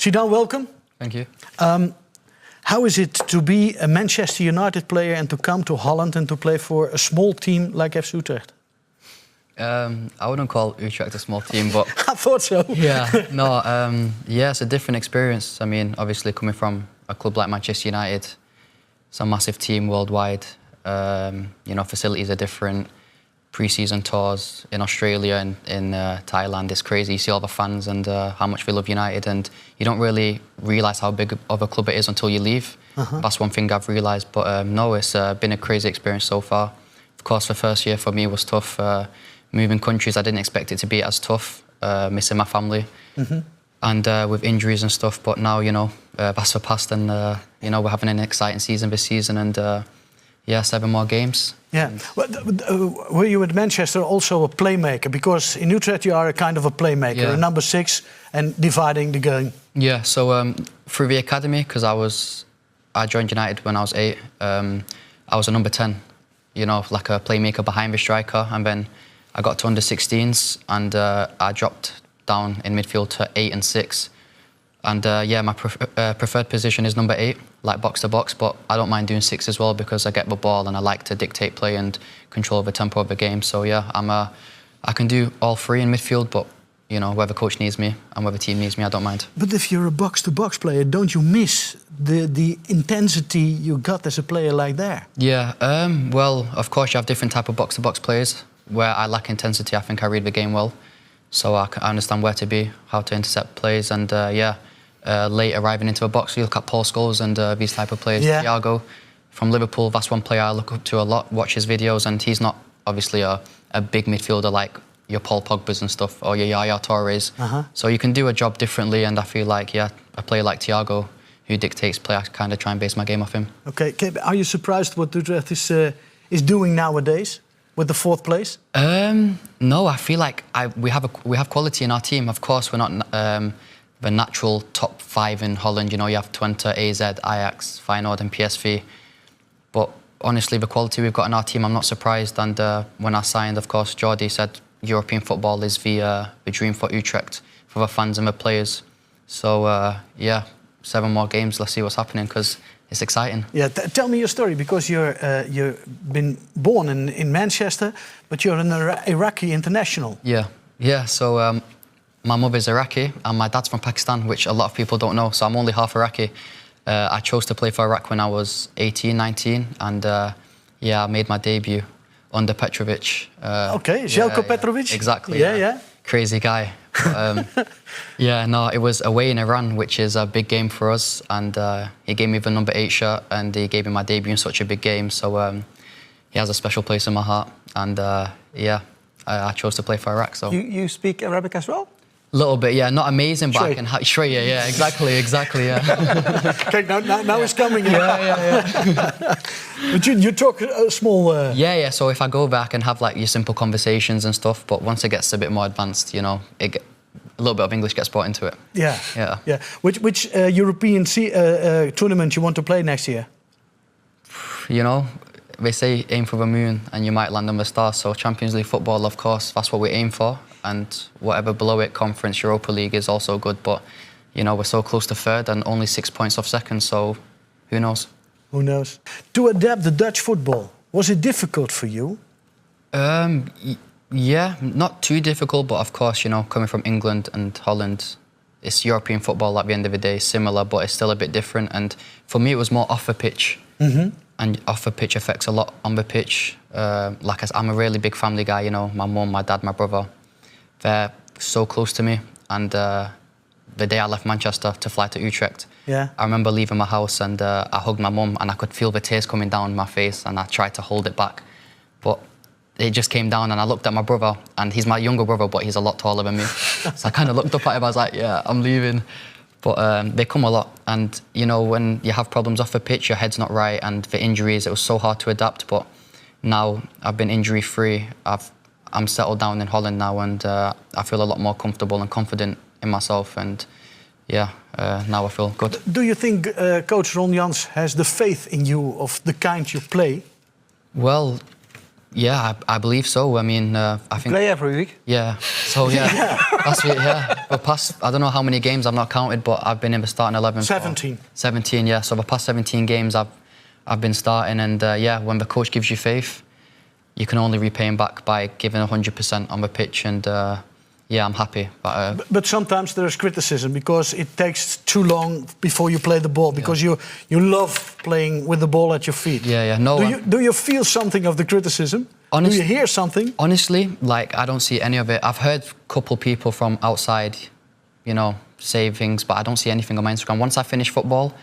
Zidane, welcome. Thank you. How is it to be a Manchester United player and to come to Holland and to play for a small team like FC Utrecht? I wouldn't call Utrecht a small team, but I thought so. Yeah, it's a different experience. I mean, obviously coming from a club like Manchester United, it's a massive team worldwide. Facilities are different. Pre-season tours in Australia and in Thailand is crazy. You see all the fans and how much we love United, and you don't really realise how big of a club it is until you leave. That's one thing I've realised. But no, it's been a crazy experience so far. Of course, the first year for me was tough. Moving countries, I didn't expect it to be as tough. Missing my family and with injuries and stuff. But now, that's the past, and we're having an exciting season this season, and 7 more games. Yeah. Were you at Manchester also a playmaker? Because in Utrecht you are a kind of a playmaker, a number 6, and dividing the game. Yeah. So through the academy, because I joined United when I was 8. I was a number 10, like a playmaker behind the striker, and then I got to under 16s, and I dropped down in midfield to 8 and 6. And my preferred position is number 8, like box to box, but I don't mind doing 6 as well because I get the ball and I like to dictate play and control the tempo of the game. So I can do all 3 in midfield, but whether coach needs me and whether team needs me, I don't mind. But if you're a box to box player, don't you miss the intensity you got as a player like that? Yeah, well, of course you have different type of box to box players. Where I lack intensity, I think I read the game well, so I understand where to be, how to intercept plays, and late arriving into a box, you look at Paul Scholes and these type of players. Thiago from Liverpool, that's one player I look up to a lot, watch his videos, and he's not obviously a big midfielder like your Paul Pogba's and stuff, or your Yaya Torres. So you can do a job differently, and I feel like, a player like Thiago, who dictates play, I kind of try and base my game off him. Okay, are you surprised what Utrecht is doing nowadays with the 4th place? No, I feel like we have quality in our team. Of course, we're not the natural top 5 in Holland. You have Twente, AZ, Ajax, Feyenoord and PSV. But honestly, the quality we've got in our team, I'm not surprised. And when I signed, of course, Jordi said European football is the dream for Utrecht, for the fans and the players. So, 7 more games, let's see what's happening, because it's exciting. Yeah, tell me your story, because you've been born in Manchester, but you're an Iraqi international. Yeah. So my mother's Iraqi and my dad's from Pakistan, which a lot of people don't know. So I'm only half Iraqi. I chose to play for Iraq when I was 18, 19, and I made my debut under Petrovic. Željko Petrovic. Exactly. Yeah. Crazy guy. It was away in Iran, which is a big game for us, and he gave me the number 8 shirt, and he gave me my debut in such a big game, so he has a special place in my heart, and I chose to play for Iraq. So you speak Arabic as well? A little bit, yeah, not amazing, but I can... yeah, exactly, yeah. Okay, now it's coming. But you talk a small... So if I go back, I can have like your simple conversations and stuff, but once it gets a bit more advanced, a little bit of English gets brought into it. Yeah. Which European tournament you want to play next year? They say aim for the moon and you might land on the stars, so Champions League football, of course, that's what we aim for. And whatever below it, Conference, Europa League is also good, but we're so close to 3rd and only 6 points off 2nd, so who knows? Who knows? To adapt the Dutch football, was it difficult for you? Yeah, not too difficult, but of course, coming from England and Holland, it's European football at the end of the day, similar, but it's still a bit different. And for me, it was more off the pitch. And off the pitch affects a lot on the pitch. I'm a really big family guy, my mum, my dad, my brother. They're so close to me, and the day I left Manchester to fly to Utrecht, I remember leaving my house and I hugged my mum and I could feel the tears coming down my face, and I tried to hold it back, but it just came down, and I looked at my brother, and he's my younger brother, but he's a lot taller than me. So I kind of looked up at him, I was like, yeah, I'm leaving. But they come a lot, and when you have problems off the pitch, your head's not right, and the injuries, it was so hard to adapt. But now I've been injury free. I'm settled down in Holland now, and I feel a lot more comfortable and confident in myself, and now I feel good. Do you think Coach Ron Jans has the faith in you of the kind you play? Well, Yeah, I believe so. I mean, I think... Play every week? Yeah. So, yeah, that's it, yeah. The past, I don't know how many games I've not counted, but I've been in the starting 11. 17. 17, yeah. So the past 17 games I've been starting, and yeah, when the coach gives you faith, you can only repay him back by giving 100% on the pitch, and yeah, I'm happy. But sometimes there is criticism because it takes too long before you play the ball, because you love playing with the ball at your feet. Yeah, yeah. No. Do you feel something of the criticism? Do you hear something? Honestly, like, I don't see any of it. I've heard a couple people from outside, you know, say things, but I don't see anything on my Instagram. Once I finish football,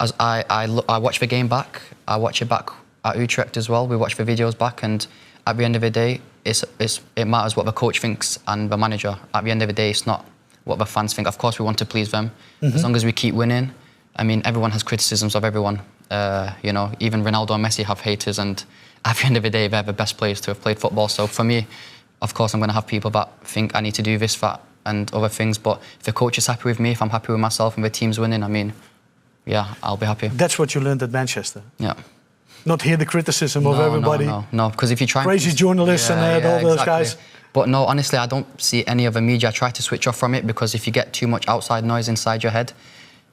as I watch the game back. I watch it back at Utrecht as well. We watch the videos back, and at the end of the day, it matters what the coach thinks and the manager. At the end of the day, it's not what the fans think. Of course, we want to please them. As long as we keep winning. I mean, everyone has criticisms of everyone. You know, even Ronaldo and Messi have haters, and at the end of the day, they're the best players to have played football. So for me, of course, I'm going to have people that think I need to do this, that, and other things. But if the coach is happy with me, if I'm happy with myself, and the team's winning, I mean, yeah, I'll be happy. That's what you learned at Manchester. Yeah. Not hear the criticism of everybody. No, because if you try... Crazy journalists and all those guys. But no, honestly, I don't see any of the media. I try to switch off from it, because if you get too much outside noise inside your head,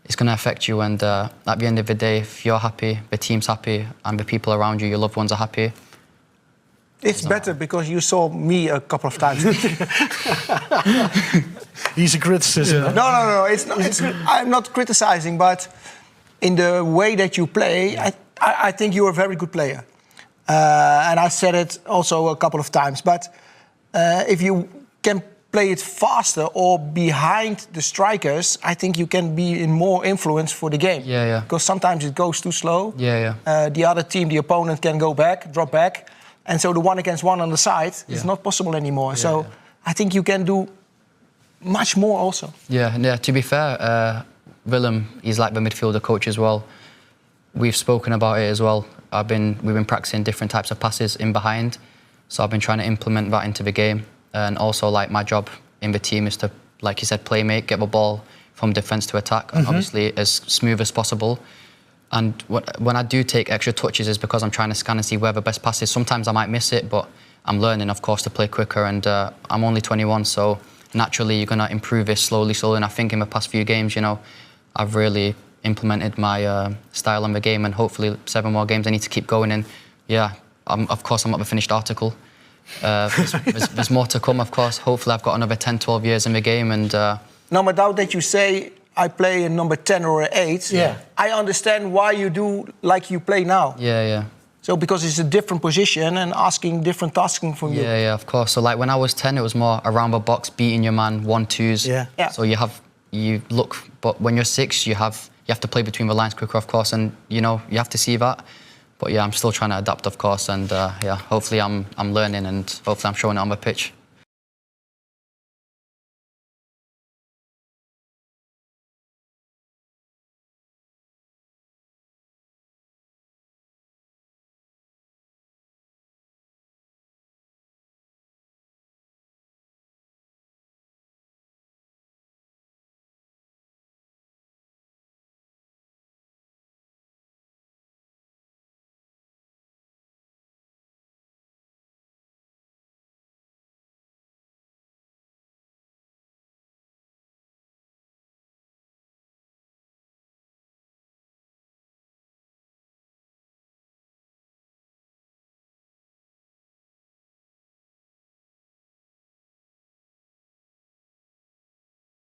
it's going to affect you. And at the end of the day, if you're happy, the team's happy, and the people around you, your loved ones, are happy. It's better because you saw me a couple of times. He's a criticism. Yeah. No. It's not, I'm not criticizing, but in the way that you play, I think you're a very good player. And I said it also a couple of times. But if you can play it faster or behind the strikers, I think you can be in more influence for the game. Yeah, yeah. Because sometimes it goes too slow. Yeah, yeah. The other team, the opponent, can go back, drop back. And so the one against one on the side is not possible anymore. Yeah, so I think you can do much more also. Yeah. To be fair, Willem, he's like the midfielder coach as well. We've spoken about it as well. We've been practicing different types of passes in behind. So I've been trying to implement that into the game. And also, like, my job in the team is to, like you said, play make, get the ball from defence to attack, and obviously as smooth as possible. And when I do take extra touches, is because I'm trying to scan and see where the best pass is. Sometimes I might miss it, but I'm learning, of course, to play quicker. And I'm only 21, so naturally you're going to improve this slowly. And I think in the past few games, you know, I've really implemented my style on the game, and hopefully 7 more games I need to keep going. And yeah, of course, I'm not the finished article. There's more to come, of course. Hopefully I've got another 10, 12 years in the game. And no doubt that you say I play a number 10 or an 8. Yeah. I understand why you do like you play now. Yeah. So because it's a different position and asking different tasking from you. Yeah, of course. So like when I was 10, it was more around the box, beating your man, 1-2s. Yeah. So you look, but when you're 6, you have to play between the lines quicker, of course, and you know you have to see that. But yeah, I'm still trying to adapt, of course, and yeah, hopefully I'm learning, and hopefully I'm showing it on the pitch.